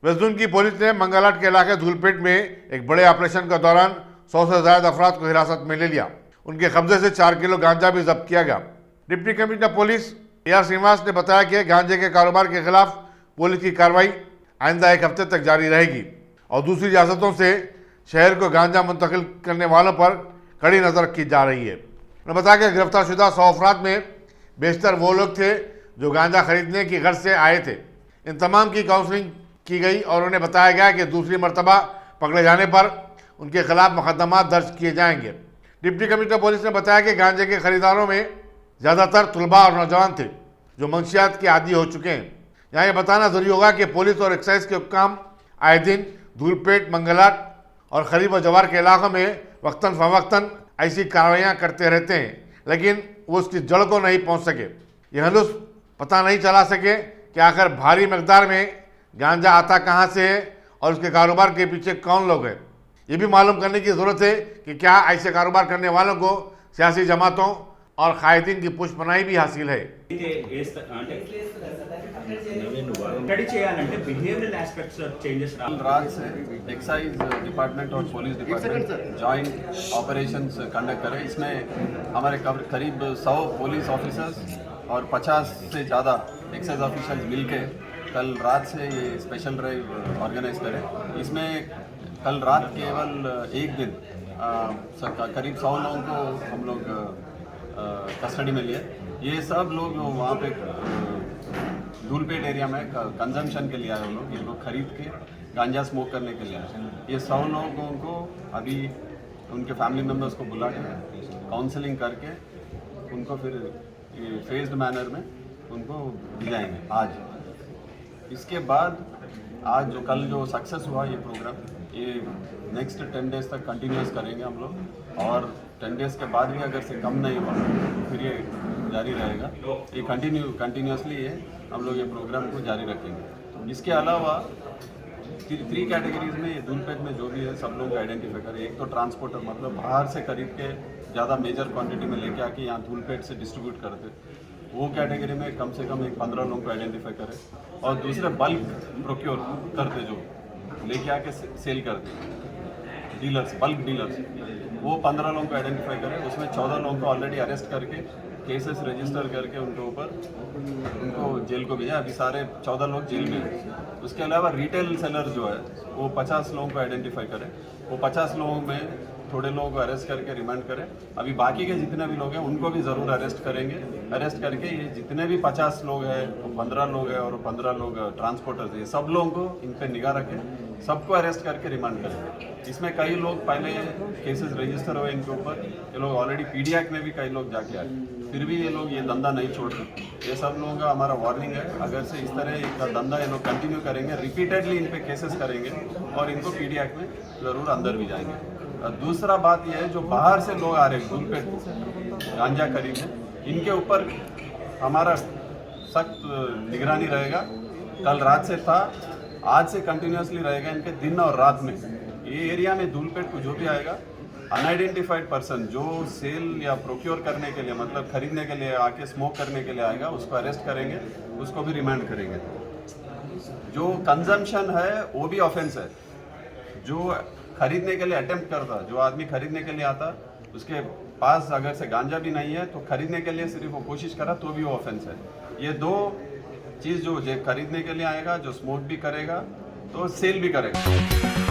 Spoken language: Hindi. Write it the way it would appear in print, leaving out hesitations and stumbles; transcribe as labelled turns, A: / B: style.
A: वेस्ट जोन की पुलिस ने मंगलहाट के इलाके धूलपेट में एक बड़े ऑपरेशन के दौरान 100 से ज्यादा अफराद को हिरासत में ले लिया। उनके कब्जे से 4 किलो गांजा भी जब्त किया गया। Deputy commissioner police AR Srinivas ने बताया कि गांजे के कारोबार के खिलाफ पुलिस की कार्रवाई आइंदा एक हफ्ते तक जारी रहेगी और दूसरी रियासतों से शहर को गांजा मुंतकिल करने वालों पर कड़ी नजर रखी जा रही है। उन्होंने बताया कि गिरफ्तार शुदा 100 अफराद में बेशतर वो लोग थे जो गांजा खरीदने की गर्ज से आए थे। इन तमाम की काउंसलिंग की गई और उन्हें बताया गया कि दूसरी मरतबा पकड़े जाने पर उनके खिलाफ मुकदमा दर्ज किए जाएंगे। डिप्टी कमिश्नर पुलिस ने बताया कि गांजे के खरीदारों में ज़्यादातर तलबा और नौजवान थे जो मंशियात के आदी हो चुके हैं। यहाँ ये बताना जरूरी होगा कि पुलिस और एक्साइज के हुक्काम आए दिन धूलपेट, मंगलहाट और खरीब और जवार के इलाकों में वक्तन फवक्तन ऐसी कार्रवाइयाँ करते रहते हैं, लेकिन वो उसकी जड़ को नहीं पहुँच सके। यह हलूस पता नहीं चला सके कि आखिर भारी मकदार में गांजा आता कहाँ से है और उसके कारोबार के पीछे कौन लोग हैं। ये भी मालूम करने की ज़रूरत है कि क्या ऐसे कारोबार करने वालों को सियासी जमातों और कायदीन की पुष्पनाई भी हासिल है।
B: रात से एक्साइज डिपार्टमेंट और police department joint operations conduct करें। इसमें हमारे करीब 100 पुलिस ऑफिसर्स और 50 से ज़्यादा एक्साइज ऑफिसर्स मिलके कल रात से ये स्पेशल ड्राइव ऑर्गेनाइज करें। इसमें कल रात केवल एक दिन करीब 100 लोगों को हम लोग कस्टडी में लिए। ये सब लोग वहाँ पे धूलपेट एरिया में कंजम्पशन के लिए आए लोग। ये लोग खरीद के गांजा स्मोक करने के लिए आए। ये 100 लोगों को अभी उनके फैमिली मेम्बर्स को बुला के काउंसलिंग करके उनको फिर फेज्ड मैनर में उनको दिलाएंगे आज। इसके बाद आज कल जो सक्सेस हुआ ये प्रोग्राम, ये नेक्स्ट 10 डेज तक कंटिन्यूस करेंगे हम लोग और 10 डेज के बाद भी अगर से कम नहीं हुआ तो फिर ये जारी रहेगा। ये कंटिन्यूसली ये हम लोग ये प्रोग्राम को जारी रखेंगे। इसके अलावा 3 कैटेगरीज में ये धूलपेट में जो भी है सब लोग आइडेंटिफाई करें। एक तो ट्रांसपोर्टर, मतलब बाहर से खरीद के ज़्यादा मेजर क्वांटिटी में लेके आके यहाँ धूलपेट से डिस्ट्रीब्यूट करते, वो कैटेगरी में कम से कम 15 लोगों को आइडेंटिफाई करें। और दूसरे बल्क प्रोक्योर करते जो लेके आके सेल करते डीलर्स, बल्क डीलर्स, वो 15 लोगों को आइडेंटिफाई करें। उसमें 14 लोगों को ऑलरेडी अरेस्ट करके केसेस रजिस्टर करके उनके ऊपर उनको जेल को भेजा। अभी सारे 14 लोग जेल में हैं। उसके अलावा रिटेल सेलर जो है वो 50 लोगों को आइडेंटिफाई करें। वो 50 लोगों में थोड़े लोगों को अरेस्ट करके रिमांड करें। अभी बाकी के जितने भी लोग हैं उनको भी ज़रूर अरेस्ट करेंगे। अरेस्ट करके ये जितने भी 50 लोग हैं, 15 लोग हैं और 15 लोग ट्रांसपोर्टर्स, ये सब लोगों को इन पर निगाह रखें, सबको अरेस्ट करके रिमांड करेंगे। इसमें कई लोग पहले केसेस रजिस्टर हुए इनके ऊपर, ये लोग ऑलरेडी PD एक्ट में भी कई लोग जाके आए, फिर भी ये लोग ये धंधा नहीं छोड़ते। ये सब लोगों का हमारा वार्निंग है, अगर से इस तरह का धंधा ये लोग कंटिन्यू करेंगे, रिपीटेडली इन पे केसेस करेंगे और इनको PD एक्ट में ज़रूर अंदर भी जाएंगे। दूसरा बात यह है जो बाहर से लोग आ रहे हैं धूलपेट गांजा खरीदने, इनके ऊपर हमारा सख्त निगरानी रहेगा। कल रात से था, आज से कंटिन्यूसली रहेगा इनके दिन और रात में। ये एरिया में धूलपेट को जो भी आएगा अनआइडेंटिफाइड पर्सन जो सेल या प्रोक्योर करने के लिए, मतलब खरीदने के लिए आके स्मोक करने के लिए आएगा, उसको अरेस्ट करेंगे, उसको भी रिमांड करेंगे। जो कंजम्पशन है वो भी ऑफेंस है। जो खरीदने के लिए अटेम्प्ट करता, जो आदमी खरीदने के लिए आता, उसके पास अगर से गांजा भी नहीं है तो खरीदने के लिए सिर्फ वो कोशिश करा तो भी वो ऑफेंस है। ये 2 चीज़ जो खरीदने के लिए आएगा, जो स्मोक भी करेगा तो सेल भी करेगा।